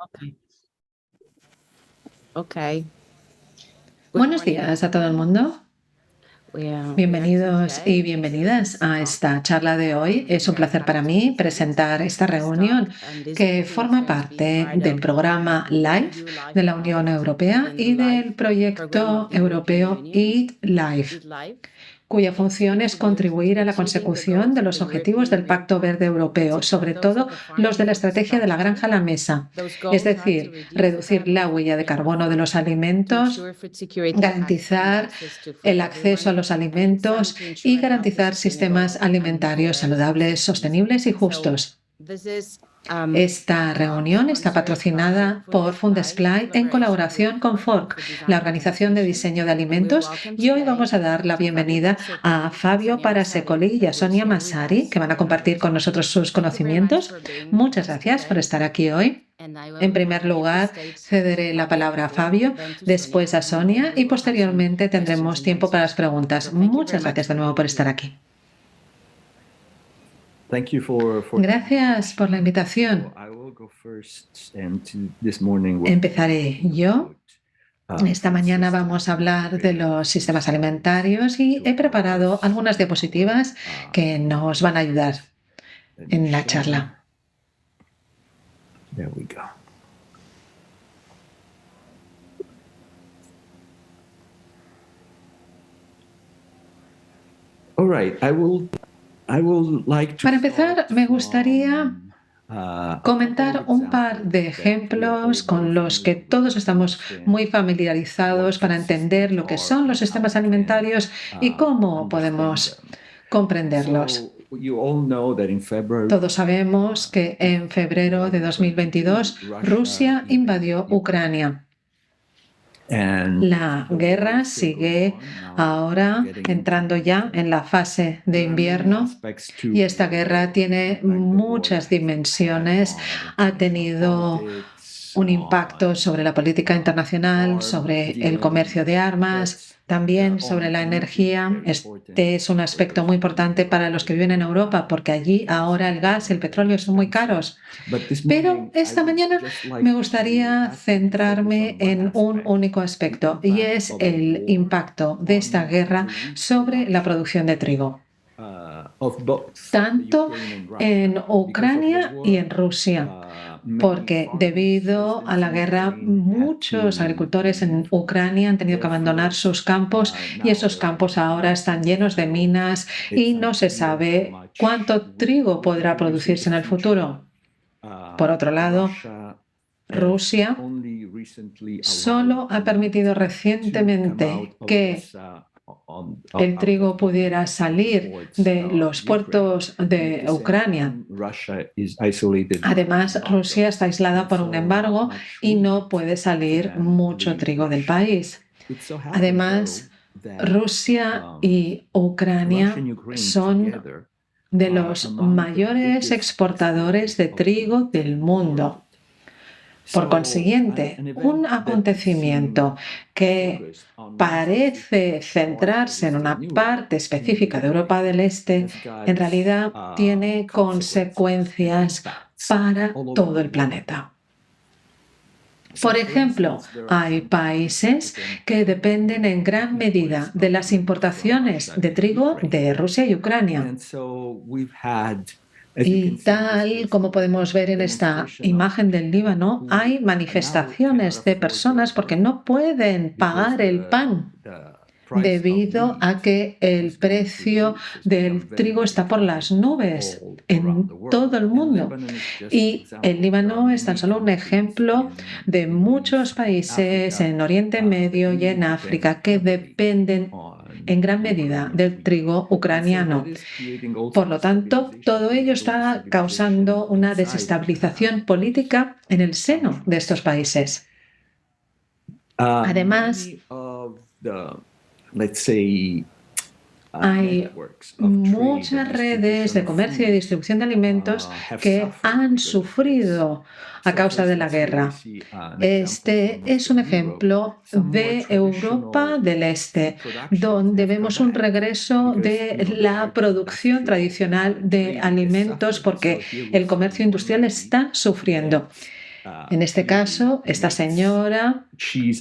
Okay. Okay. Good Buenos morning. días a todo el mundo. We are here Bienvenidos y today. bienvenidas a esta charla de hoy. Es un placer para mí presentar esta reunión que forma parte del programa LIFE de la Unión Europea y del proyecto europeo Eat Life, cuya función es contribuir a la consecución de los objetivos del Pacto Verde Europeo, sobre todo los de la estrategia de la granja a la mesa, es decir, reducir la huella de carbono de los alimentos, garantizar el acceso a los alimentos y garantizar sistemas alimentarios saludables, sostenibles y justos. Esta reunión está patrocinada por Fundesplai en colaboración con FORC, la Organización de Diseño de Alimentos, y hoy vamos a dar la bienvenida a Fabio Parasecoli y a Sonia Masari, que van a compartir con nosotros sus conocimientos. Muchas gracias por estar aquí hoy. En primer lugar, cederé la palabra a Fabio, después a Sonia y posteriormente tendremos tiempo para las preguntas. Muchas gracias de nuevo por estar aquí. Gracias por la invitación. Empezaré yo. Esta mañana vamos a hablar de los sistemas alimentarios y he preparado algunas diapositivas que nos van a ayudar en la charla. There we go. All right, I would like to Para empezar, me gustaría comentar un par examples de ejemplos con los que todos estamos muy familiarizados para entender lo que son los sistemas alimentarios y cómo podemos comprenderlos. Todos sabemos que en febrero de 2022 Rusia invadió Ucrania. La guerra sigue ahora entrando ya en la fase de invierno y esta guerra tiene muchas dimensiones. Ha tenido un impacto sobre la política internacional, sobre el comercio de armas, también sobre la energía. Este es un aspecto muy importante para los que viven en Europa porque allí ahora el gas y el petróleo son muy caros. Pero esta mañana me gustaría centrarme en un único aspecto y es el impacto de esta guerra sobre la producción de trigo, tanto en Ucrania y en Rusia, porque debido a la guerra muchos agricultores en Ucrania han tenido que abandonar sus campos y esos campos ahora están llenos de minas y no se sabe cuánto trigo podrá producirse en el futuro. Por otro lado, Rusia solo ha permitido recientemente que el trigo pudiera salir de los puertos de Ucrania. Además, Rusia está aislada por un embargo y no puede salir mucho trigo del país. Además, Rusia y Ucrania son de los mayores exportadores de trigo del mundo. Por consiguiente, un acontecimiento que parece centrarse en una parte específica de Europa del Este, en realidad tiene consecuencias para todo el planeta. Por ejemplo, hay países que dependen en gran medida de las importaciones de trigo de Rusia y Ucrania. Y tal como podemos ver en esta imagen del Líbano, hay manifestaciones de personas porque no pueden pagar el pan debido a que el precio del trigo está por las nubes en todo el mundo. Y el Líbano es tan solo un ejemplo de muchos países en Oriente Medio y en África que dependen en gran medida del trigo ucraniano. Por lo tanto, todo ello está causando una desestabilización política en el seno de estos países. Además, hay muchas redes de comercio y distribución de alimentos que han sufrido a causa de la guerra. Este es un ejemplo de Europa del Este, donde vemos un regreso de la producción tradicional de alimentos porque el comercio industrial está sufriendo. En este caso, esta señora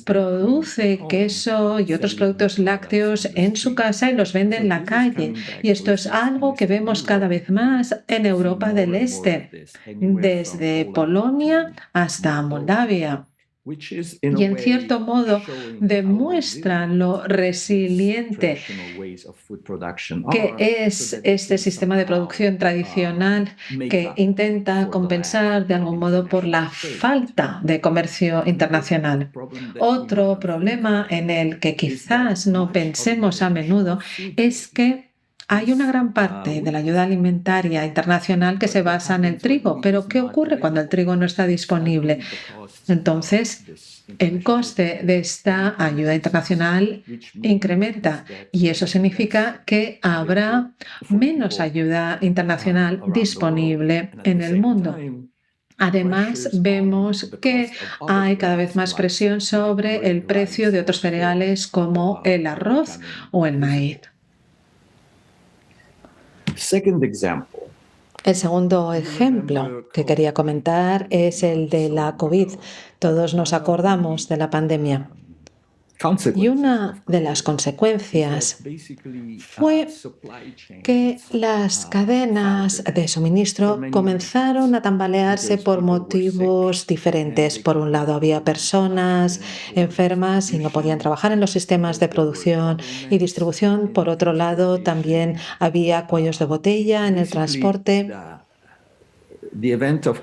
produce queso y otros productos lácteos en su casa y los vende en la calle. Y esto es algo que vemos cada vez más en Europa del Este, desde Polonia hasta Moldavia. Y en cierto modo demuestra lo resiliente que es este sistema de producción tradicional que intenta compensar de algún modo por la falta de comercio internacional. Otro problema en el que quizás no pensemos a menudo es que hay una gran parte de la ayuda alimentaria internacional que se basa en el trigo, pero ¿qué ocurre cuando el trigo no está disponible? Entonces, el coste de esta ayuda internacional incrementa y eso significa que habrá menos ayuda internacional disponible en el mundo. Además, vemos que hay cada vez más presión sobre el precio de otros cereales como el arroz o el maíz. El segundo ejemplo que quería comentar es el de la COVID. Todos nos acordamos de la pandemia. Y una de las consecuencias fue que las cadenas de suministro comenzaron a tambalearse por motivos diferentes. Por un lado, había personas enfermas y no podían trabajar en los sistemas de producción y distribución. Por otro lado, también había cuellos de botella en el transporte.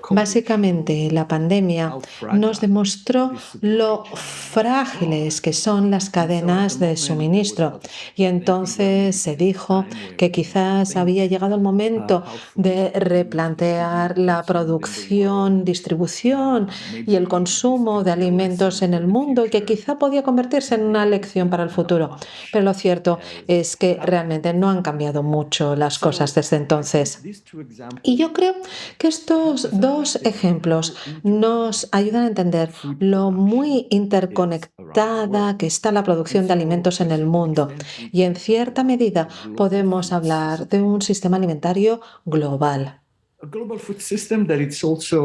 Básicamente, la pandemia nos demostró lo frágiles que son las cadenas de suministro y entonces se dijo que quizás había llegado el momento de replantear la producción, distribución y el consumo de alimentos en el mundo y que quizá podía convertirse en una lección para el futuro. Pero lo cierto es que realmente no han cambiado mucho las cosas desde entonces. Y yo creo que estos dos ejemplos nos ayudan a entender lo muy interconectada que está la producción de alimentos en el mundo. Y en cierta medida podemos hablar de un sistema alimentario global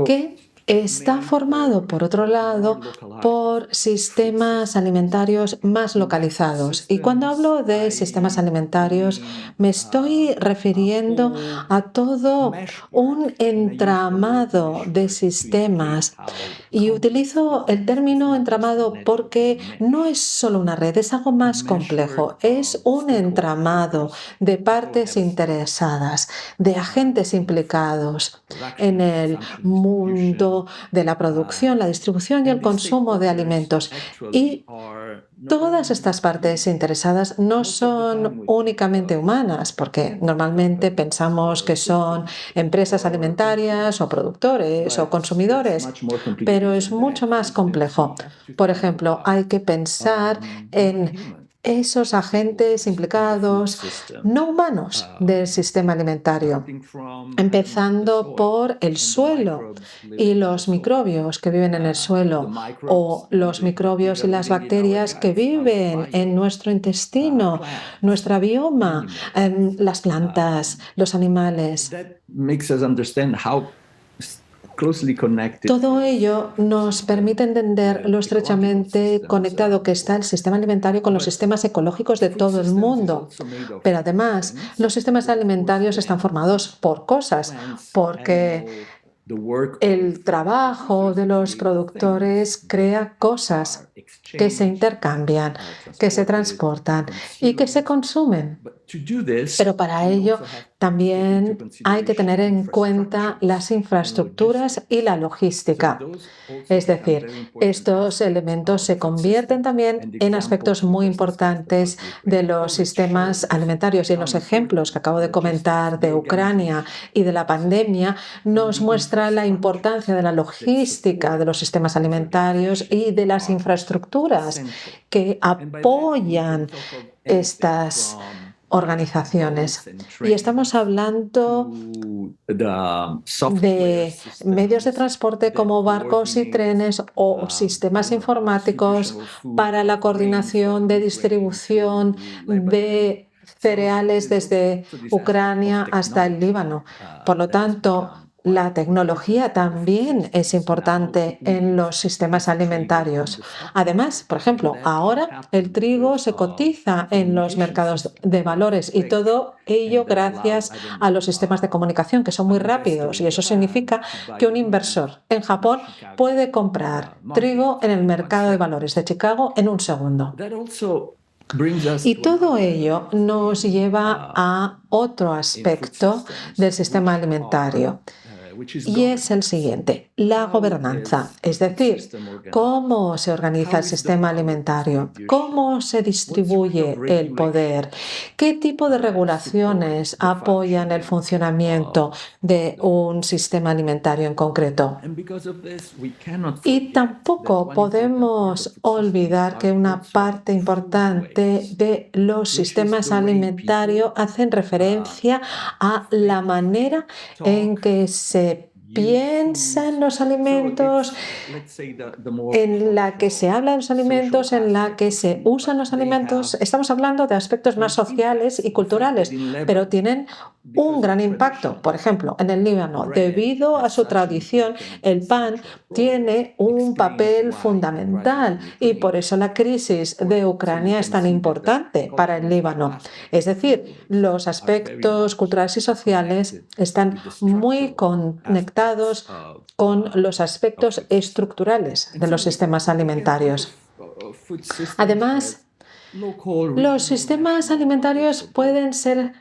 que está formado, por otro lado, por sistemas alimentarios más localizados. Y cuando hablo de sistemas alimentarios, me estoy refiriendo a todo un entramado de sistemas. Y utilizo el término entramado porque no es solo una red, es algo más complejo. Es un entramado de partes interesadas, de agentes implicados en el mundo de la producción, la distribución y el consumo de alimentos. Y todas estas partes interesadas no son únicamente humanas, porque normalmente pensamos que son empresas alimentarias o productores o consumidores, pero es mucho más complejo. Por ejemplo, hay que pensar en esos agentes implicados no humanos del sistema alimentario, empezando por el suelo y los microbios que viven en el suelo, o los microbios y las bacterias que viven en nuestro intestino, nuestra bioma, las plantas, los animales. Todo ello nos permite entender lo estrechamente conectado que está el sistema alimentario con los sistemas ecológicos de todo el mundo. Pero además, los sistemas alimentarios están formados por cosas, porque el trabajo de los productores crea cosas que se intercambian, que se transportan y que se consumen. Pero para ello también hay que tener en cuenta las infraestructuras y la logística. Es decir, estos elementos se convierten también en aspectos muy importantes de los sistemas alimentarios. Y en los ejemplos que acabo de comentar de Ucrania y de la pandemia nos muestra la importancia de la logística de los sistemas alimentarios y de las infraestructuras que apoyan estas organizaciones. Y estamos hablando de medios de transporte como barcos y trenes o sistemas informáticos para la coordinación de distribución de cereales desde Ucrania hasta el Líbano. Por lo tanto, La tecnología también es importante en los sistemas alimentarios. Además, por ejemplo, ahora el trigo se cotiza en los mercados de valores y todo ello gracias a los sistemas de comunicación que son muy rápidos, y eso significa que un inversor en Japón puede comprar trigo en el mercado de valores de Chicago en un segundo. Y todo ello nos lleva a otro aspecto del sistema alimentario, y es el siguiente: la gobernanza, es decir, cómo se organiza el sistema alimentario, cómo se distribuye el poder, qué tipo de regulaciones apoyan el funcionamiento de un sistema alimentario en concreto. Y tampoco podemos olvidar que una parte importante de los sistemas alimentarios hacen referencia a la manera en que se piensa en los alimentos, en la que se habla de los alimentos, en la que se usan los alimentos. Estamos hablando de aspectos más sociales y culturales, pero tienen un gran impacto. Por ejemplo, en el Líbano, debido a su tradición, el pan tiene un papel fundamental, y por eso la crisis de Ucrania es tan importante para el Líbano. Es decir, los aspectos culturales y sociales están muy conectados con los aspectos estructurales de los sistemas alimentarios. Además, los sistemas alimentarios pueden ser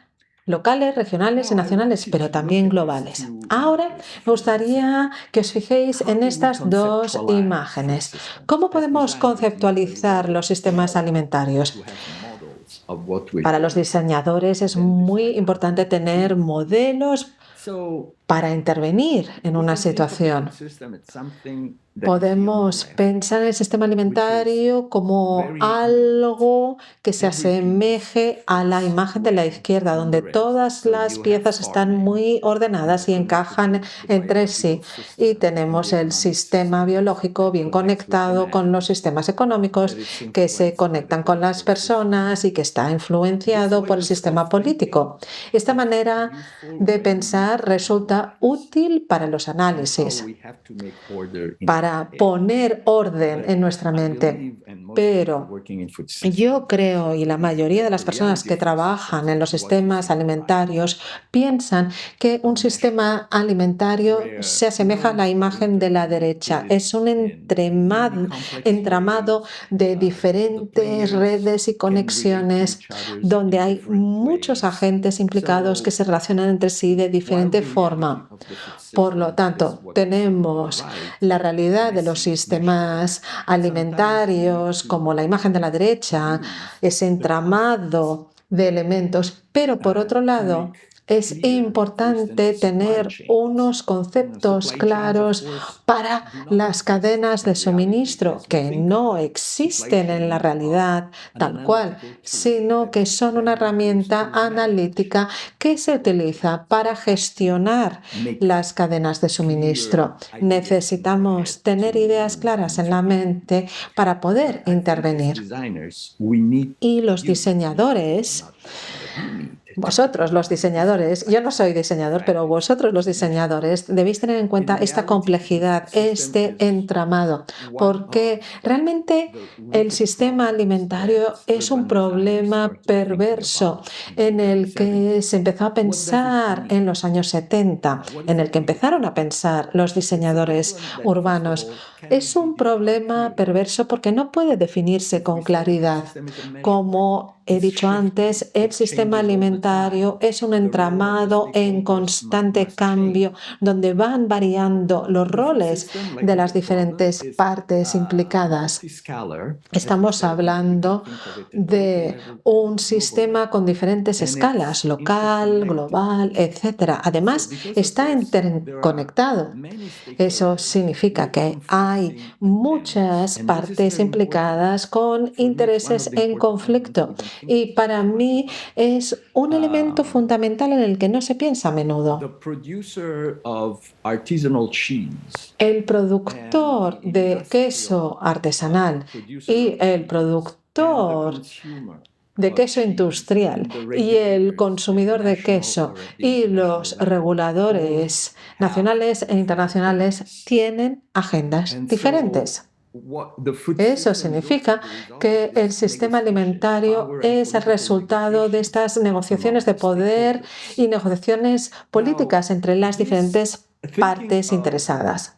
locales, regionales y nacionales, pero también globales. Ahora me gustaría que os fijéis en estas dos imágenes. ¿Cómo podemos conceptualizar los sistemas alimentarios? Para los diseñadores es muy importante tener modelos para intervenir en una situación. Podemos pensar en el sistema alimentario como algo que se asemeje a la imagen de la izquierda, donde todas las piezas están muy ordenadas y encajan entre sí. Y tenemos el sistema biológico bien conectado con los sistemas económicos, que se conectan con las personas y que está influenciado por el sistema político. Esta manera de pensar resulta útil para los análisis, para poner orden en nuestra mente. Pero yo creo, y la mayoría de las personas que trabajan en los sistemas alimentarios piensan que un sistema alimentario se asemeja a la imagen de la derecha. Es un entramado de diferentes redes y conexiones donde hay muchos agentes implicados que se relacionan entre sí de diferente forma. Por lo tanto, tenemos la realidad de los sistemas alimentarios como la imagen de la derecha, ese entramado de elementos, pero por otro lado, es importante tener unos conceptos claros para las cadenas de suministro que no existen en la realidad tal cual, sino que son una herramienta analítica que se utiliza para gestionar las cadenas de suministro. Necesitamos tener ideas claras en la mente para poder intervenir. Y los diseñadores, vosotros los diseñadores, yo no soy diseñador, pero vosotros los diseñadores debéis tener en cuenta esta complejidad, este entramado, porque realmente el sistema alimentario es un problema perverso en el que se empezó a pensar en los años 70, en el que empezaron a pensar los diseñadores urbanos. Es un problema perverso porque no puede definirse con claridad. Como he dicho antes, el sistema alimentario es un entramado en constante cambio donde van variando los roles de las diferentes partes implicadas. Estamos hablando de un sistema con diferentes escalas, local, global, etc. Además, está interconectado. Eso significa que hay muchas partes implicadas con intereses en conflicto. Y para mí es un elemento fundamental en el que no se piensa a menudo. El productor de queso artesanal y el productor de queso industrial y el consumidor de queso y los reguladores nacionales e internacionales tienen agendas diferentes. Eso significa que el sistema alimentario es el resultado de estas negociaciones de poder y negociaciones políticas entre las diferentes partes interesadas.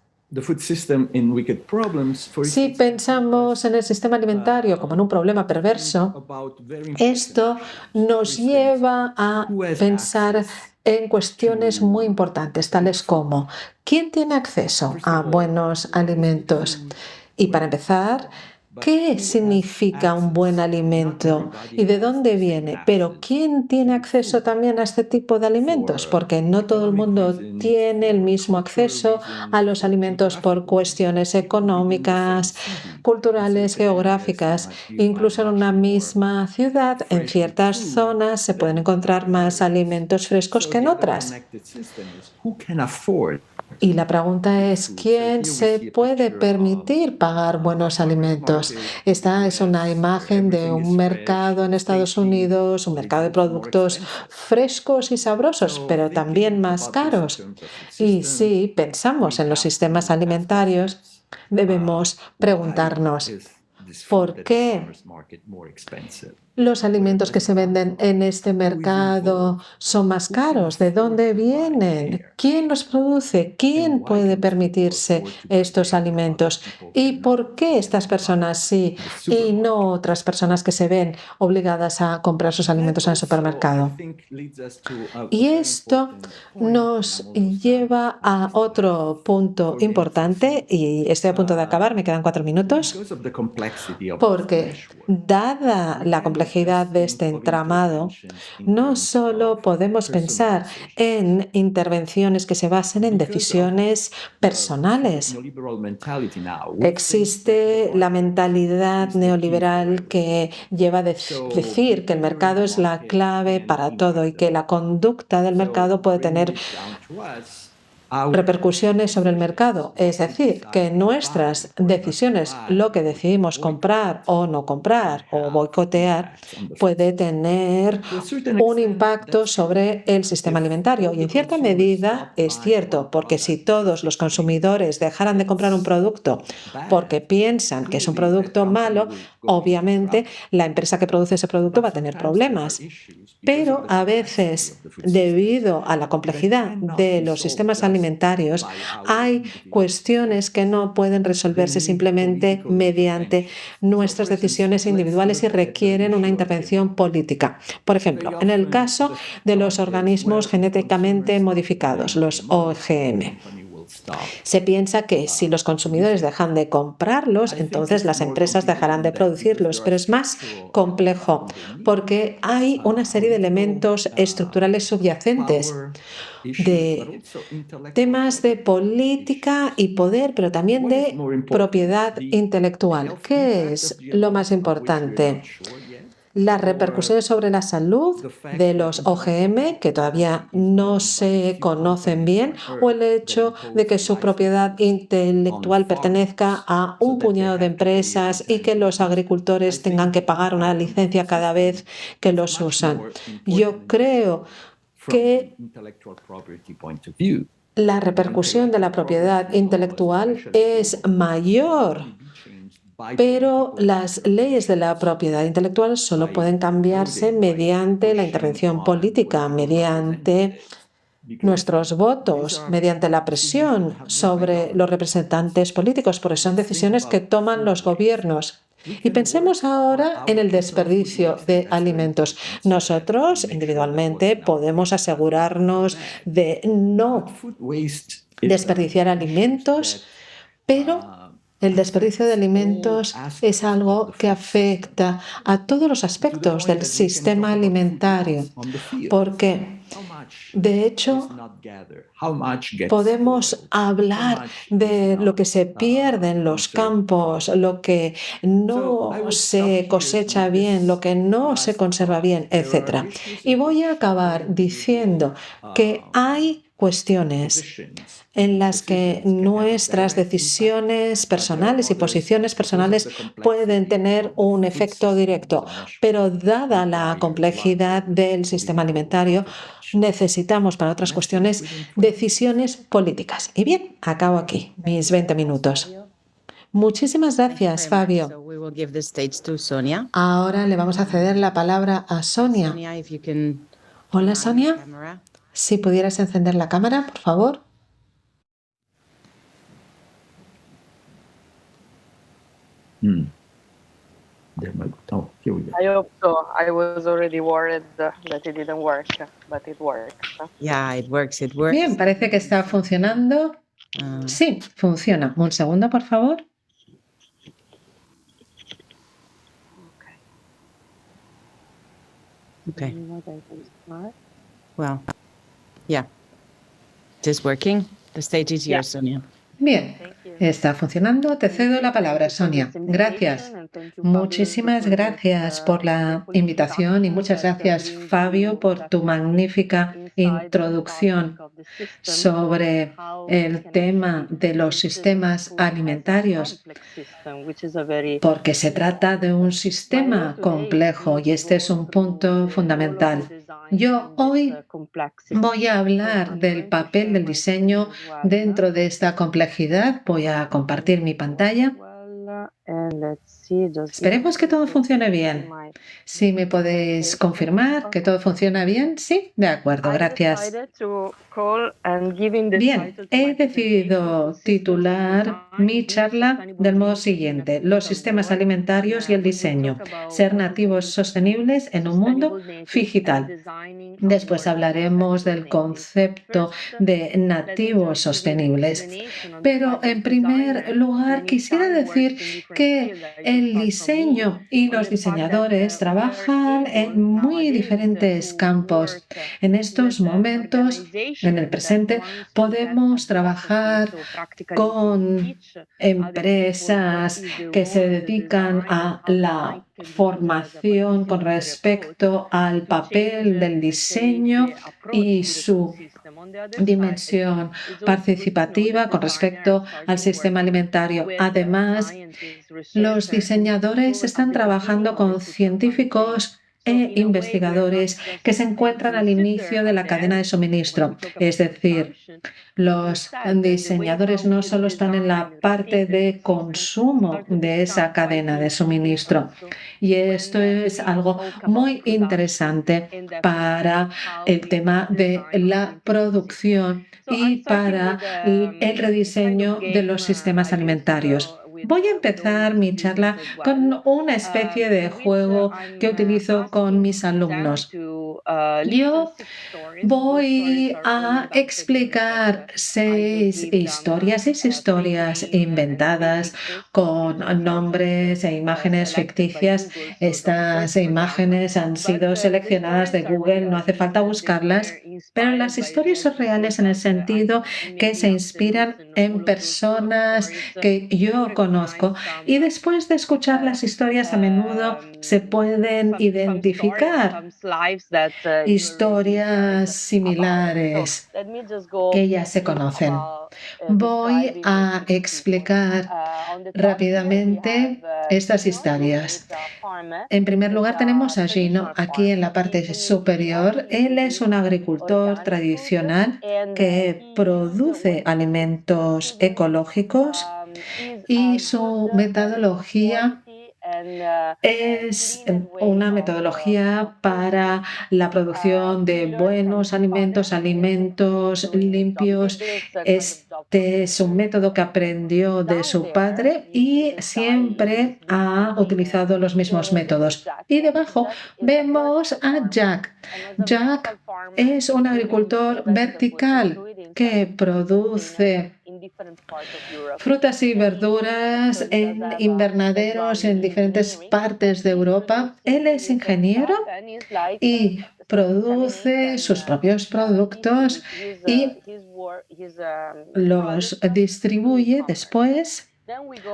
Si pensamos en el sistema alimentario como en un problema perverso, esto nos lleva a pensar en cuestiones muy importantes, tales como ¿quién tiene acceso a buenos alimentos? Y para empezar, ¿qué significa un buen alimento y de dónde viene? Pero ¿quién tiene acceso también a este tipo de alimentos? Porque no todo el mundo tiene el mismo acceso a los alimentos por cuestiones económicas, culturales, geográficas. Incluso en una misma ciudad, en ciertas zonas, se pueden encontrar más alimentos frescos que en otras. Y la pregunta es, ¿quién se puede permitir pagar buenos alimentos? Esta es una imagen de un mercado en Estados Unidos, un mercado de productos frescos y sabrosos, pero también más caros. Y si pensamos en los sistemas alimentarios, debemos preguntarnos, ¿por qué los alimentos que se venden en este mercado son más caros? ¿De dónde vienen? ¿Quién los produce? ¿Quién puede permitirse estos alimentos? ¿Y por qué estas personas sí y no otras personas que se ven obligadas a comprar sus alimentos en el supermercado? Y esto nos lleva a otro punto importante, y estoy a punto de acabar, me quedan 4 minutos, porque dada la complejidad de este entramado, no solo podemos pensar en intervenciones que se basen en decisiones personales. Existe la mentalidad neoliberal que lleva a decir que el mercado es la clave para todo y que la conducta del mercado puede tener repercusiones sobre el mercado, es decir, que nuestras decisiones, lo que decidimos comprar o no comprar o boicotear, puede tener un impacto sobre el sistema alimentario. Y en cierta medida es cierto, porque si todos los consumidores dejaran de comprar un producto porque piensan que es un producto malo, obviamente la empresa que produce ese producto va a tener problemas. Pero a veces, debido a la complejidad de los sistemas alimentarios, hay cuestiones que no pueden resolverse simplemente mediante nuestras decisiones individuales y requieren una intervención política. Por ejemplo, en el caso de los organismos genéticamente modificados, los OGM. Se piensa que si los consumidores dejan de comprarlos, entonces las empresas dejarán de producirlos, pero es más complejo porque hay una serie de elementos estructurales subyacentes, de temas de política y poder, pero también de propiedad intelectual. ¿Qué es lo más importante? Las repercusiones sobre la salud de los OGM, que todavía no se conocen bien, o el hecho de que su propiedad intelectual pertenezca a un puñado de empresas y que los agricultores tengan que pagar una licencia cada vez que los usan. Yo creo que la repercusión de la propiedad intelectual es mayor, pero las leyes de la propiedad intelectual solo pueden cambiarse mediante la intervención política, mediante nuestros votos, mediante la presión sobre los representantes políticos, porque son decisiones que toman los gobiernos. Y pensemos ahora en el desperdicio de alimentos. Nosotros, individualmente, podemos asegurarnos de no desperdiciar alimentos, pero el desperdicio de alimentos es algo que afecta a todos los aspectos del sistema alimentario, porque, de hecho, podemos hablar de lo que se pierde en los campos, lo que no se cosecha bien, lo que no se conserva bien, etc. Y voy a acabar diciendo que hay cuestiones en las que nuestras decisiones personales y posiciones personales pueden tener un efecto directo, pero dada la complejidad del sistema alimentario, necesitamos para otras cuestiones decisiones políticas. Y bien, acabo aquí mis 20 minutos. Muchísimas gracias, Fabio. Ahora le vamos a ceder la palabra a Sonia. Hola, Sonia. Si pudieras encender la cámara, por favor. Oh, here we go. I hope so. I was already worried that it didn't work, but it works. Yeah, it works. Bien, parece que está funcionando. Sí, funciona. Un segundo, por favor. Okay. Well, yeah. It is working. The stage is yours, Sonia. Bien, está funcionando. Te cedo la palabra, Sonia. Gracias. Muchísimas gracias por la invitación y muchas gracias, Fabio, por tu magnífica introducción sobre el tema de los sistemas alimentarios, porque se trata de un sistema complejo y este es un punto fundamental. Yo hoy voy a hablar del papel del diseño dentro de esta complejidad. Voy a compartir mi pantalla. Esperemos que todo funcione bien. Si me podéis confirmar que todo funciona bien, sí, de acuerdo, gracias. Bien, he decidido titular mi charla del modo siguiente: los sistemas alimentarios y el diseño, ser nativos sostenibles en un mundo digital. Después hablaremos del concepto de nativos sostenibles. Pero en primer lugar quisiera decir que el diseño y los diseñadores trabajan en muy diferentes campos. En estos momentos, en el presente, podemos trabajar con empresas que se dedican a la formación con respecto al papel del diseño y su dimensión participativa con respecto al sistema alimentario. Además, los diseñadores están trabajando con científicos e investigadores que se encuentran al inicio de la cadena de suministro. Es decir, los diseñadores no solo están en la parte de consumo de esa cadena de suministro. Y esto es algo muy interesante para el tema de la producción y para el rediseño de los sistemas alimentarios. Voy a empezar mi charla con una especie de juego que utilizo con mis alumnos. Yo voy a explicar seis historias inventadas con nombres e imágenes ficticias. Estas imágenes han sido seleccionadas de Google, no hace falta buscarlas, pero las historias son reales en el sentido que se inspiran en personas que yo conozco y después de escuchar las historias a menudo se pueden identificar historias similares que ya se conocen. Voy a explicar rápidamente estas historias. En primer lugar tenemos a Gino aquí en la parte superior. Él es un agricultor tradicional que produce alimentos ecológicos y su metodología es una metodología para la producción de buenos alimentos, alimentos limpios. Este es un método que aprendió de su padre y siempre ha utilizado los mismos métodos. Y debajo vemos a Jack. Jack es un agricultor vertical que produce frutas y verduras en invernaderos en diferentes partes de Europa. Él es ingeniero y produce sus propios productos y los distribuye después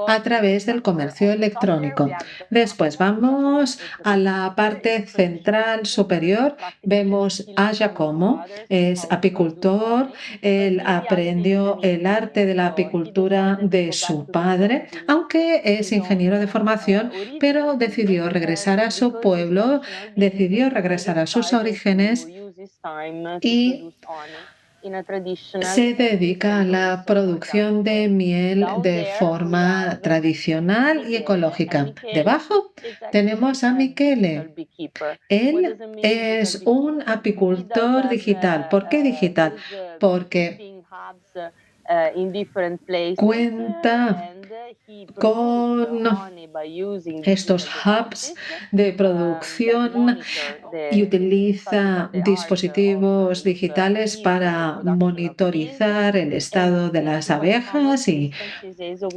a través del comercio electrónico. Después vamos a la parte central superior. Vemos a Giacomo, es apicultor. Él aprendió el arte de la apicultura de su padre, aunque es ingeniero de formación, pero decidió regresar a su pueblo, decidió regresar a sus orígenes y se dedica a la producción de miel de forma tradicional y ecológica. Debajo tenemos a Michele. Él es un apicultor digital. ¿Por qué digital? Porque cuenta con estos hubs de producción y utiliza dispositivos digitales para monitorizar el estado de las abejas y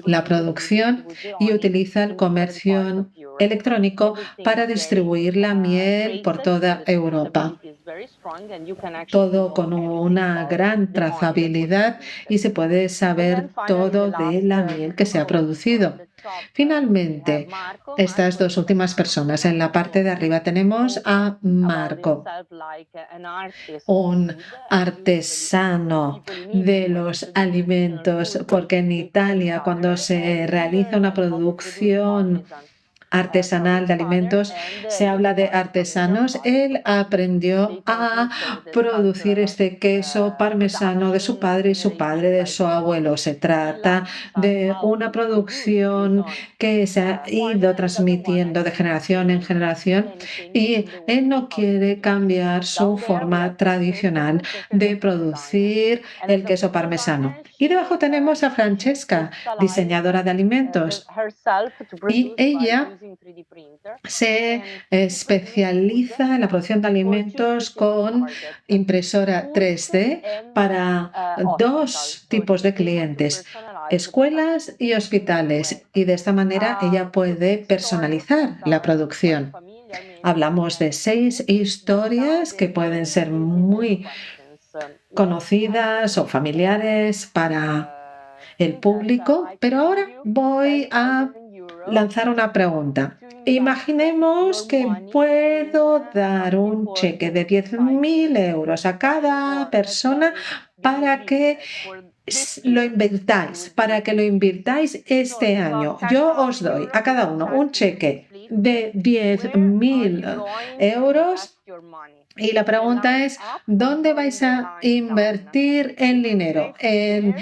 la producción, y utiliza el comercio electrónico para distribuir la miel por toda Europa. Todo con una gran trazabilidad y se puede saber todo de la miel que se ha producido. Finalmente, estas dos últimas personas. En la parte de arriba tenemos a Marco, un artesano de los alimentos, porque en Italia, cuando se realiza una producción artesanal de alimentos, se habla de artesanos. Él aprendió a producir este queso parmesano de su padre y su padre de su abuelo. Se trata de una producción que se ha ido transmitiendo de generación en generación y él no quiere cambiar su forma tradicional de producir el queso parmesano. Y debajo tenemos a Francesca, diseñadora de alimentos, y ella se especializa en la producción de alimentos con impresora 3D para dos tipos de clientes, escuelas y hospitales, y de esta manera ella puede personalizar la producción. Hablamos de 6 historias que pueden ser muy conocidas o familiares para el público, pero ahora voy a lanzar una pregunta. Imaginemos que puedo dar un cheque de 10.000 euros a cada persona para que lo invirtáis este año. Yo os doy a cada uno un cheque de 10.000 euros. Y la pregunta es, ¿dónde vais a invertir el dinero? ¿En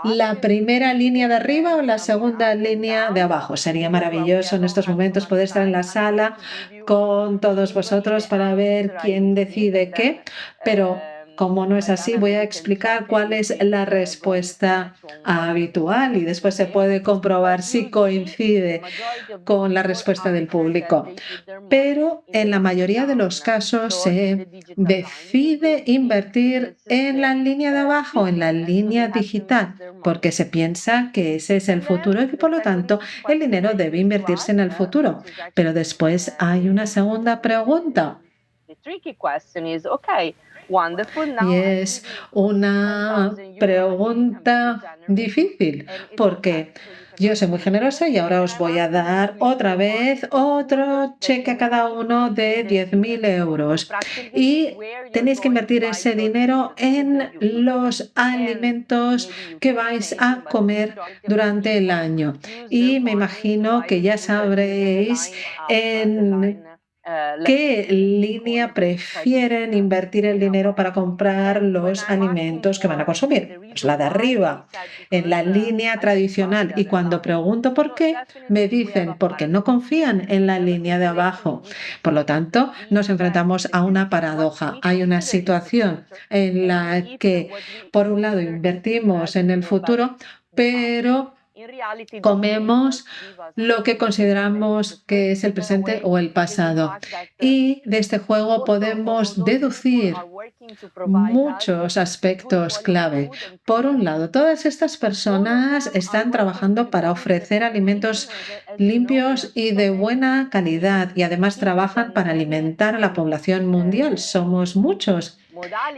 la primera línea de arriba o la segunda línea de abajo? Sería maravilloso en estos momentos poder estar en la sala con todos vosotros para ver quién decide qué, pero como no es así, voy a explicar cuál es la respuesta habitual y después se puede comprobar si coincide con la respuesta del público. Pero en la mayoría de los casos se decide invertir en la línea de abajo, en la línea digital, porque se piensa que ese es el futuro y por lo tanto el dinero debe invertirse en el futuro. Pero después hay una segunda pregunta. Y es una pregunta difícil, porque yo soy muy generosa y ahora os voy a dar otra vez otro cheque a cada uno de 10.000 euros. Y tenéis que invertir ese dinero en los alimentos que vais a comer durante el año. Y me imagino que ya sabréis en ¿qué línea prefieren invertir el dinero para comprar los alimentos que van a consumir? Pues la de arriba, en la línea tradicional. Y cuando pregunto por qué, me dicen porque no confían en la línea de abajo. Por lo tanto, nos enfrentamos a una paradoja. Hay una situación en la que, por un lado, invertimos en el futuro, pero comemos lo que consideramos que es el presente o el pasado. Y de este juego podemos deducir muchos aspectos clave. Por un lado, todas estas personas están trabajando para ofrecer alimentos limpios y de buena calidad y además trabajan para alimentar a la población mundial. Somos muchos.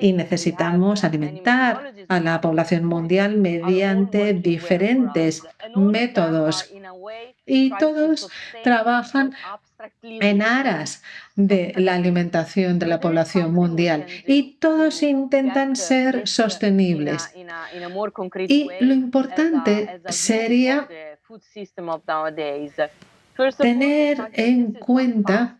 Y necesitamos alimentar a la población mundial mediante diferentes métodos. Y todos trabajan en aras de la alimentación de la población mundial y todos intentan ser sostenibles. Y lo importante sería tener en cuenta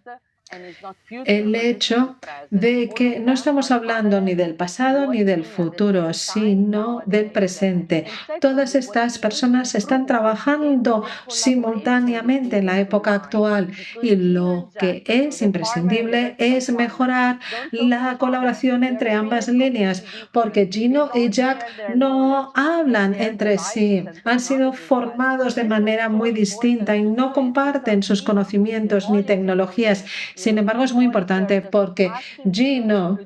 el hecho de que no estamos hablando ni del pasado ni del futuro, sino del presente. Todas estas personas están trabajando simultáneamente en la época actual y lo que es imprescindible es mejorar la colaboración entre ambas líneas, porque Gino y Jack no hablan entre sí, han sido formados de manera muy distinta y no comparten sus conocimientos ni tecnologías. Sin embargo, es muy importante porque Gino,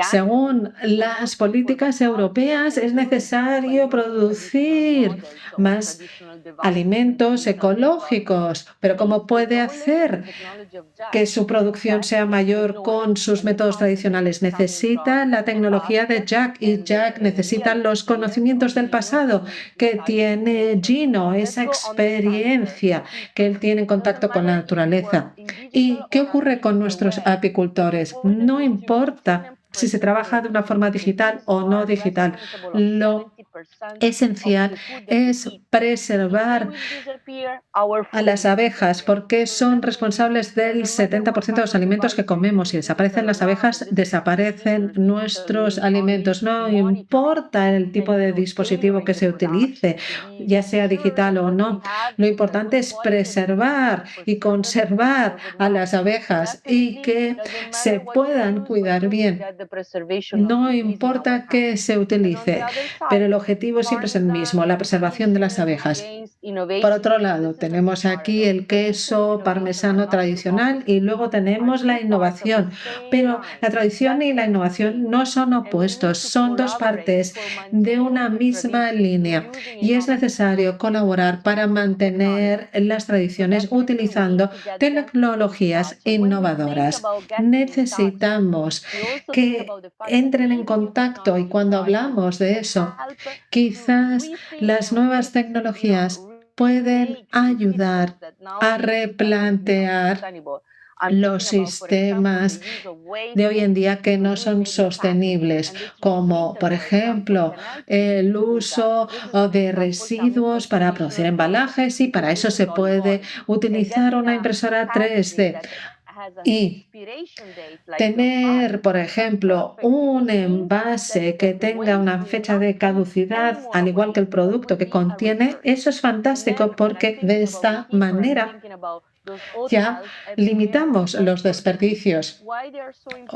según las políticas europeas, es necesario producir más alimentos ecológicos, pero ¿cómo puede hacer que su producción sea mayor con sus métodos tradicionales? Necesita la tecnología de Jack y Jack necesita los conocimientos del pasado que tiene Gino, esa experiencia que él tiene en contacto con la naturaleza. ¿Y qué ocurre con nuestros apicultores? No importa si se trabaja de una forma digital o no digital. Lo esencial es preservar a las abejas porque son responsables del 70% de los alimentos que comemos. Si desaparecen las abejas, desaparecen nuestros alimentos. No importa el tipo de dispositivo que se utilice, ya sea digital o no. Lo importante es preservar y conservar a las abejas y que se puedan cuidar bien. No importa qué se utilice, pero el objetivo siempre es el mismo, la preservación de las abejas. Por otro lado, tenemos aquí el queso parmesano tradicional y luego tenemos la innovación. Pero la tradición y la innovación no son opuestos, son dos partes de una misma línea y es necesario colaborar para mantener las tradiciones utilizando tecnologías innovadoras. Necesitamos que entren en contacto y cuando hablamos de eso, quizás las nuevas tecnologías pueden ayudar a replantear los sistemas de hoy en día que no son sostenibles, como por ejemplo el uso de residuos para producir embalajes y para eso se puede utilizar una impresora 3D. Y tener, por ejemplo, un envase que tenga una fecha de caducidad, al igual que el producto que contiene, eso es fantástico porque de esta manera ya limitamos los desperdicios.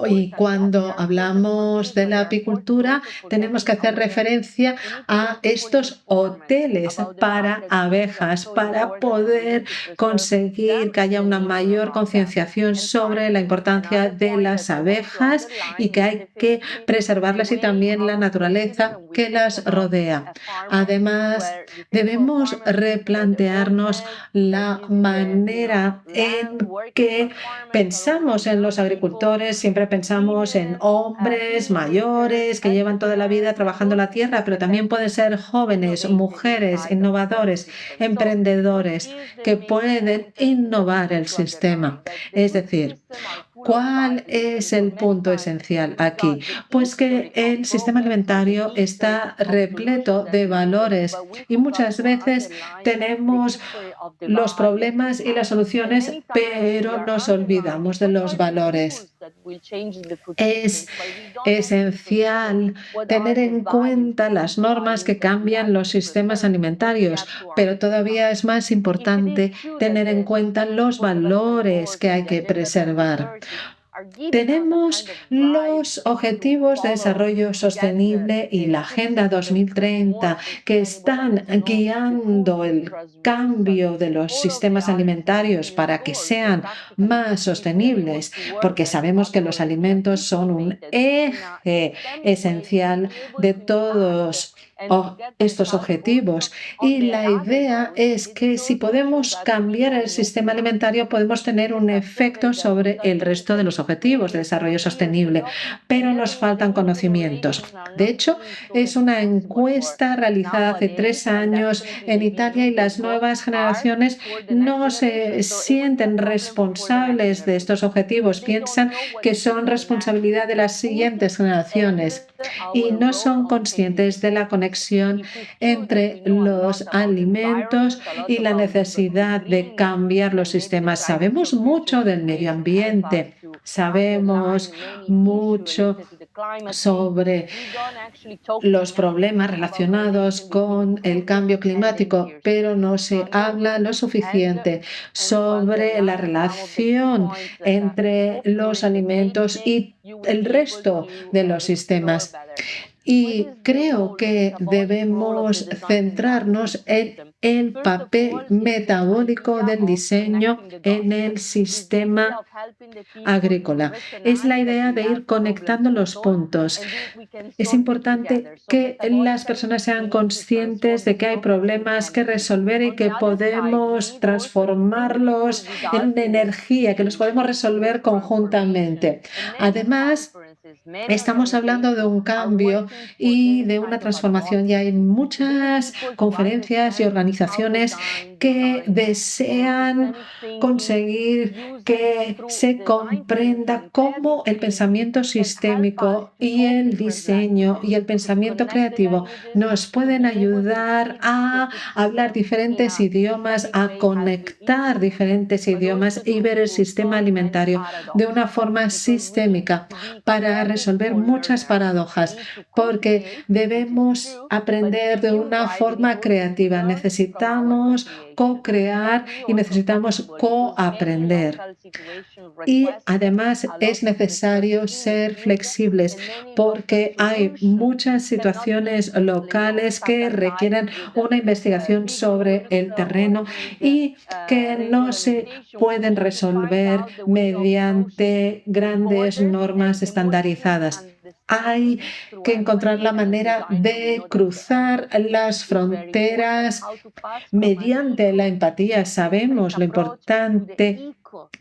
Y cuando hablamos de la apicultura, tenemos que hacer referencia a estos hoteles para abejas para poder conseguir que haya una mayor concienciación sobre la importancia de las abejas y que hay que preservarlas y también la naturaleza que las rodea. Además, debemos replantearnos la manera en que pensamos en los agricultores, siempre pensamos en hombres mayores que llevan toda la vida trabajando la tierra, pero también pueden ser jóvenes, mujeres, innovadores, emprendedores que pueden innovar el sistema. Es decir, ¿cuál es el punto esencial aquí? Pues que el sistema alimentario está repleto de valores y muchas veces tenemos los problemas y las soluciones, pero nos olvidamos de los valores. Es esencial tener en cuenta las normas que cambian los sistemas alimentarios, pero todavía es más importante tener en cuenta los valores que hay que preservar. Tenemos los Objetivos de Desarrollo Sostenible y la Agenda 2030 que están guiando el cambio de los sistemas alimentarios para que sean más sostenibles, porque sabemos que los alimentos son un eje esencial de todos estos objetivos. Y la idea es que si podemos cambiar el sistema alimentario, podemos tener un efecto sobre el resto de los objetivos de desarrollo sostenible, pero nos faltan conocimientos. De hecho, es una encuesta realizada hace 3 años en Italia y las nuevas generaciones no se sienten responsables de estos objetivos, piensan que son responsabilidad de las siguientes generaciones y no son conscientes de la conexión entre los alimentos y la necesidad de cambiar los sistemas. Sabemos mucho del medio ambiente, sabemos mucho sobre los problemas relacionados con el cambio climático, pero no se habla lo suficiente sobre la relación entre los alimentos y el resto de los sistemas. Y creo que debemos centrarnos en el papel metabólico del diseño en el sistema agrícola. Es la idea de ir conectando los puntos. Es importante que las personas sean conscientes de que hay problemas que resolver y que podemos transformarlos en energía, que los podemos resolver conjuntamente. Además, estamos hablando de un cambio y de una transformación y hay muchas conferencias y organizaciones que desean conseguir que se comprenda cómo el pensamiento sistémico y el diseño y el pensamiento creativo nos pueden ayudar a hablar diferentes idiomas, a conectar diferentes idiomas y ver el sistema alimentario de una forma sistémica para resolver muchas paradojas, porque debemos aprender de una forma creativa. Necesitamos co-crear y necesitamos co-aprender. Y además es necesario ser flexibles porque hay muchas situaciones locales que requieren una investigación sobre el terreno y que no se pueden resolver mediante grandes normas estandarizadas. Hay que encontrar la manera de cruzar las fronteras mediante la empatía. Sabemos lo importante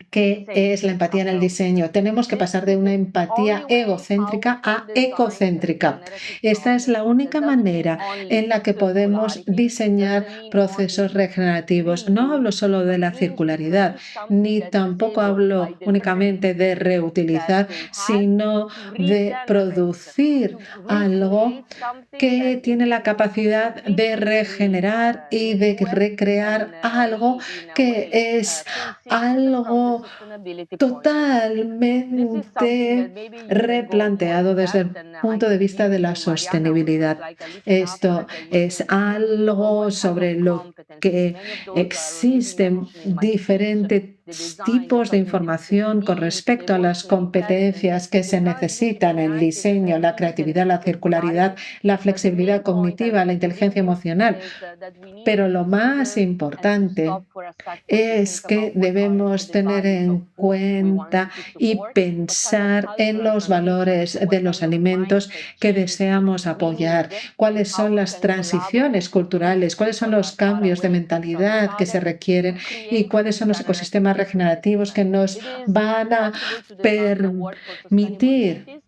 que es la empatía en el diseño. Tenemos que pasar de una empatía egocéntrica a ecocéntrica. Esta es la única manera en la que podemos diseñar procesos regenerativos. No hablo solo de la circularidad, ni tampoco hablo únicamente de reutilizar, sino de producir algo que tiene la capacidad de regenerar y de recrear algo que es algo totalmente replanteado desde el punto de vista de la sostenibilidad. Esto es algo sobre lo que existen diferentes tipos de información con respecto a las competencias que se necesitan en el diseño, la creatividad, la circularidad, la flexibilidad cognitiva, la inteligencia emocional. Pero lo más importante es que debemos tener en cuenta y pensar en los valores de los alimentos que deseamos apoyar, cuáles son las transiciones culturales, cuáles son los cambios de mentalidad que se requieren y cuáles son los ecosistemas regenerativos que nos van a permitir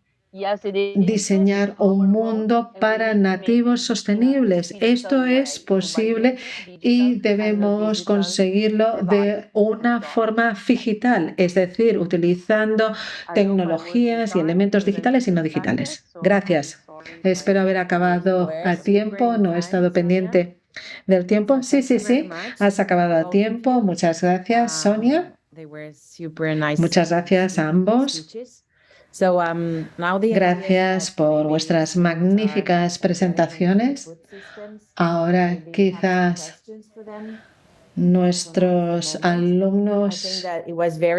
diseñar un mundo para nativos sostenibles. Esto es posible y debemos conseguirlo de una forma digital, es decir, utilizando tecnologías y elementos digitales y no digitales. Gracias. Espero haber acabado a tiempo. No he estado pendiente del tiempo. Sí, has acabado a tiempo. Muchas gracias, Sonia. Muchas gracias a ambos. Gracias por vuestras magníficas presentaciones. Ahora quizás ¿Nuestros alumnos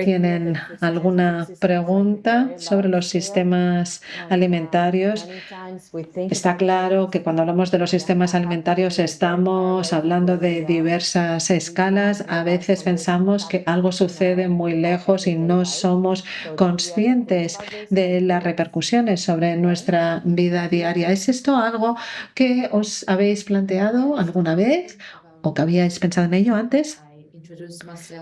tienen alguna pregunta sobre los sistemas alimentarios? Está claro que cuando hablamos de los sistemas alimentarios estamos hablando de diversas escalas. A veces pensamos que algo sucede muy lejos y no somos conscientes de las repercusiones sobre nuestra vida diaria. ¿Es esto algo que os habéis planteado alguna vez o que habíais pensado en ello antes?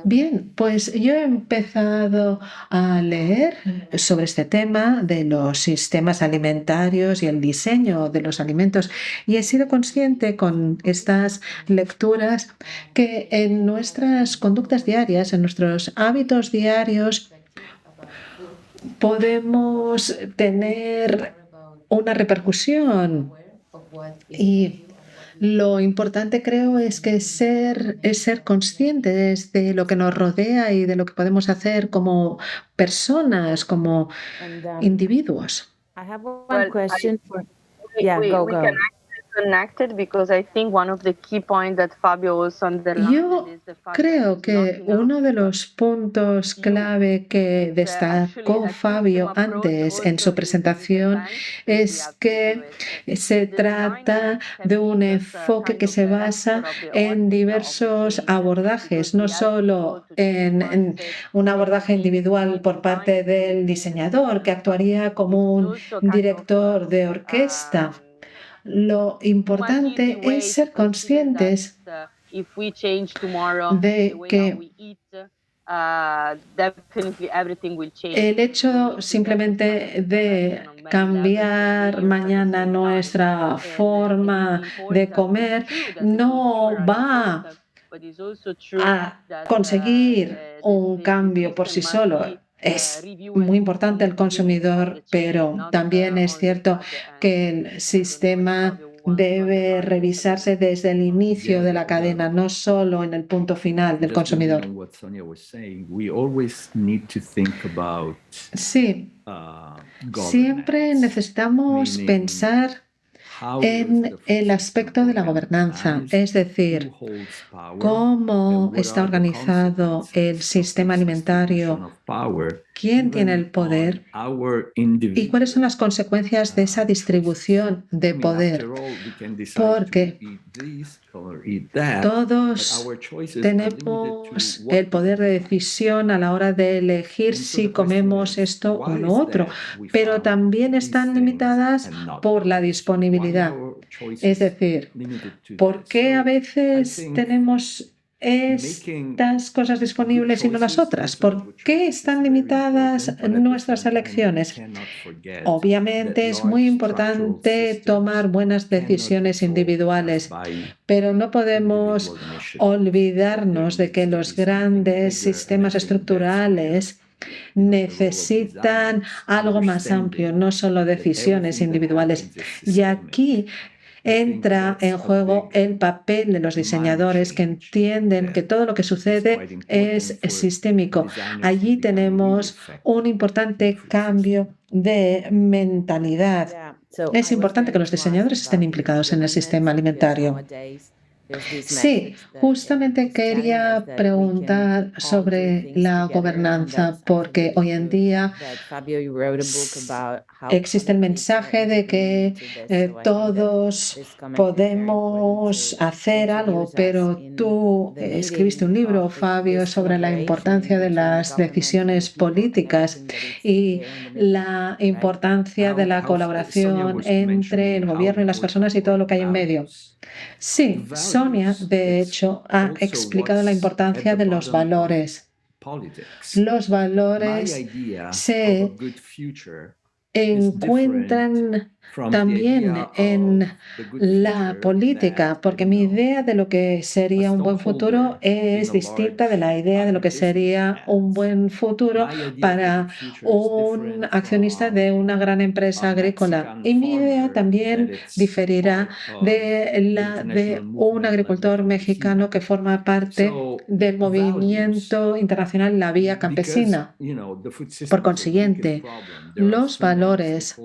Bien, pues yo he empezado a leer sobre este tema de los sistemas alimentarios y el diseño de los alimentos y he sido consciente con estas lecturas que en nuestras conductas diarias, en nuestros hábitos diarios, podemos tener una repercusión y lo importante creo es ser conscientes de lo que nos rodea y de lo que podemos hacer como personas, como individuos. I have Well, one question for. We, Yeah, we, go, we go. can actually connect it because I think one of the key points that Fabio also underlined Yo is the fact that creo it's que not enough uno de los puntos clave que destacó Fabio antes en su presentación es que se trata de un enfoque que se basa en diversos abordajes, no solo en un abordaje individual por parte del diseñador, que actuaría como un director de orquesta. Lo importante es ser conscientes de que el hecho simplemente de cambiar mañana nuestra forma de comer no va a conseguir un cambio por sí solo. Es muy importante el consumidor, pero también es cierto que el sistema debe revisarse desde el inicio de la cadena, no solo en el punto final del Just building consumidor. on what Sonia was saying, we always need to think about Sí, siempre governance, necesitamos meaning pensar how is en the food el system aspecto de la gobernanza, organized, es decir, who holds power, cómo and what está are the organizado el consequences of sistema this distribution alimentario, of power, quién tiene even el poder on our y cuáles son las individual consecuencias de esa choices. distribución de I mean, poder. after all, we can decide Porque to eat this or eat that, but todos our choices are limited tenemos to what el poder de decisión a la hora de elegir And so si the question comemos is, esto o why lo is otro, that we pero found también these están things limitadas and not por la others? Why disponibilidad. are our Es choices decir, limited to ¿por this? qué a So I veces think tenemos making estas cosas good disponibles y no las choices, otras? personal ¿Por good qué choices, is están very limitadas important, but at the nuestras same time, we elecciones? cannot forget that Obviamente es large muy structural importante systems tomar buenas cannot be decisiones solved individuales, just by pero no podemos individual initiative. olvidarnos There de que needs to los be something grandes bigger, and I sistemas think that's where estructurales the role of necesitan designers, algo más amplio, understanding no solo that decisiones everything that individuales. happens is Y systemic. aquí I think entra that's en a juego big el papel de los mind diseñadores que change entienden que that todo lo que is sucede quite es important for sistémico. designers to Allí become really tenemos effective un in the importante food system. cambio de mentalidad. Yeah. So Es I was importante que going los to ask diseñadores estén about implicados en el governance sistema because alimentario. nowadays there's this Sí, message that justamente is telling us quería that we can preguntar all do sobre things la together, and gobernanza, that's porque absolutely hoy en true. día But Fabio, you wrote a book about how existe el politics are mensaje de que intervening into this. So I think that todos this comment is very important podemos to hacer algo, introduce us pero in tú the escribiste un meaning libro, of Fabio, this sobre la collaboration importancia de between las governments and decisiones people and políticas everything that is y there in the middle, la right? importancia de la Sonia colaboración was entre mentioning el how gobierno y las personas y important todo are lo que hay en medio. values. Sí, Sonia, Values, de it's hecho, ha also explicado la what's at importancia the de los bottom of valores. politics. Los My valores idea of a se good future encuentran también en la política, porque mi idea de lo que sería un buen futuro es distinta de la idea de lo que sería un buen futuro para un accionista de una gran empresa agrícola. Y mi idea también diferirá de la de un agricultor mexicano que forma parte del movimiento internacional La Vía Campesina. Por consiguiente, los valores,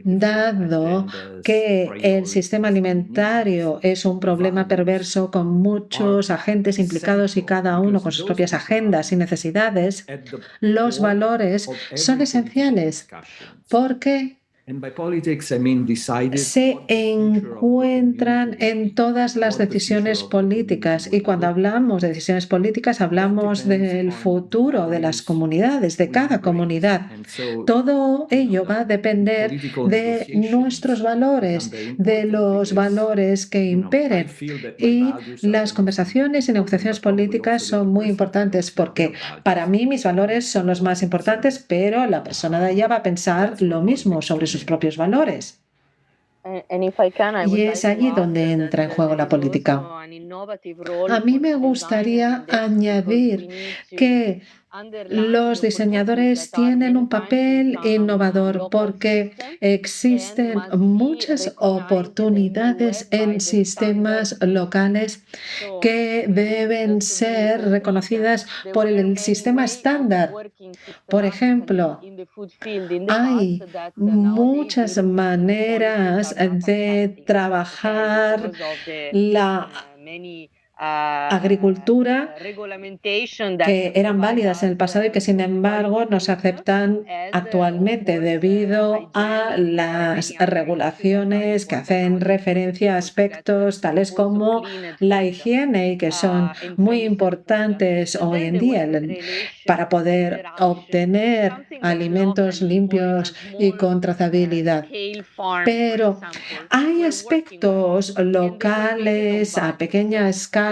dado señalado que el sistema alimentario es un problema perverso con muchos agentes implicados y cada uno con sus propias agendas y necesidades, los valores son esenciales porque se encuentran en todas las decisiones políticas. Y cuando hablamos de decisiones políticas, hablamos del futuro de las comunidades, de cada comunidad. Todo ello va a depender de nuestros valores, de los valores que imperen. Y las conversaciones y negociaciones políticas son muy importantes porque para mí mis valores son los más importantes, pero la persona de allá va a pensar lo mismo sobre sus propios valores. Y es allí donde entra en juego la política. A mí me gustaría añadir que los diseñadores tienen un papel innovador porque existen muchas oportunidades en sistemas locales que deben ser reconocidas por el sistema estándar. Por ejemplo, hay muchas maneras de trabajar la agricultura que eran válidas en el pasado y que sin embargo no se aceptan actualmente debido a las regulaciones que hacen referencia a aspectos tales como la higiene y que son muy importantes hoy en día para poder obtener alimentos limpios y con trazabilidad. Pero hay aspectos locales a pequeña escala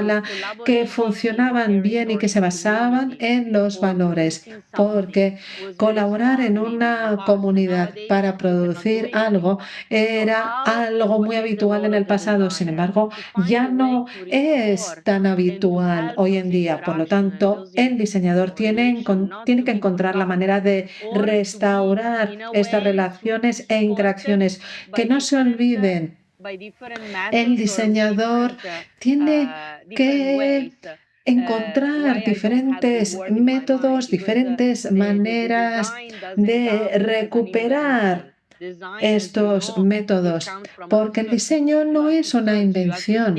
que funcionaban bien y que se basaban en los valores, porque colaborar en una comunidad para producir algo era algo muy habitual en el pasado, sin embargo, ya no es tan habitual hoy en día. Por lo tanto, el diseñador tiene que encontrar la manera de restaurar estas relaciones e interacciones, que no se olviden. El diseñador tiene que encontrar diferentes métodos, diferentes maneras de recuperar estos métodos, porque el diseño no es una invención.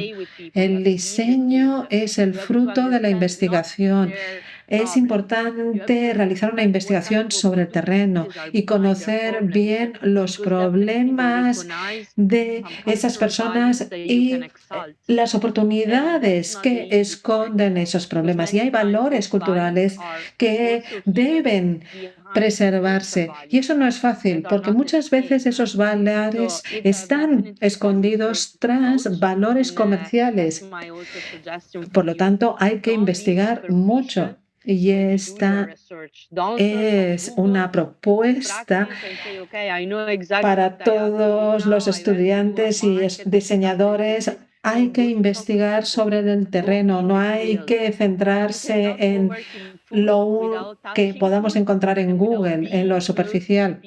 El diseño es el fruto de la investigación. Es importante realizar una investigación sobre el terreno y conocer bien los problemas de esas personas y las oportunidades que esconden esos problemas. Y hay valores culturales que deben preservarse. Y eso no es fácil, porque muchas veces esos valores están escondidos tras valores comerciales. Por lo tanto, hay que investigar mucho. Y esta es una propuesta para todos los estudiantes y diseñadores. Hay que investigar sobre el terreno, no hay que centrarse en lo que podamos encontrar en Google, en lo superficial.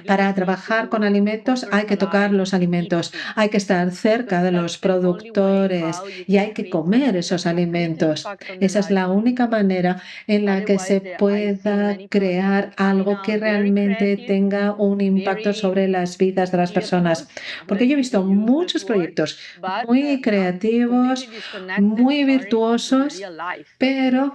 Para trabajar con alimentos hay que tocar los alimentos, hay que estar cerca de los productores y hay que comer esos alimentos. Esa es la única manera en la que se pueda crear algo que realmente tenga un impacto sobre las vidas de las personas. Porque yo he visto muchos proyectos muy creativos, muy virtuosos, pero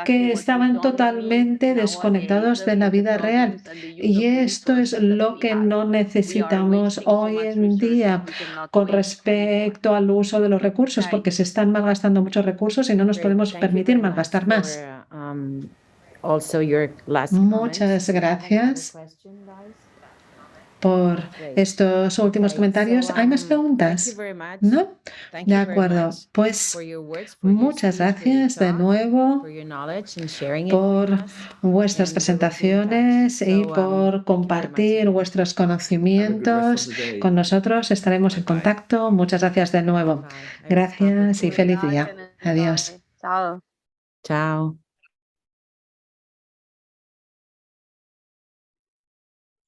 que estaban totalmente desconectados de la vida real. Y esto es lo que no necesitamos hoy en día con respecto al uso de los recursos, porque se están malgastando muchos recursos y no nos podemos permitir malgastar más. Muchas gracias por estos últimos comentarios. ¿Hay más preguntas? ¿No? De acuerdo. Pues muchas gracias de nuevo por vuestras presentaciones y por compartir vuestros conocimientos con nosotros. Estaremos en contacto. Muchas gracias de nuevo. Gracias y feliz día. Adiós. Chao. Chao.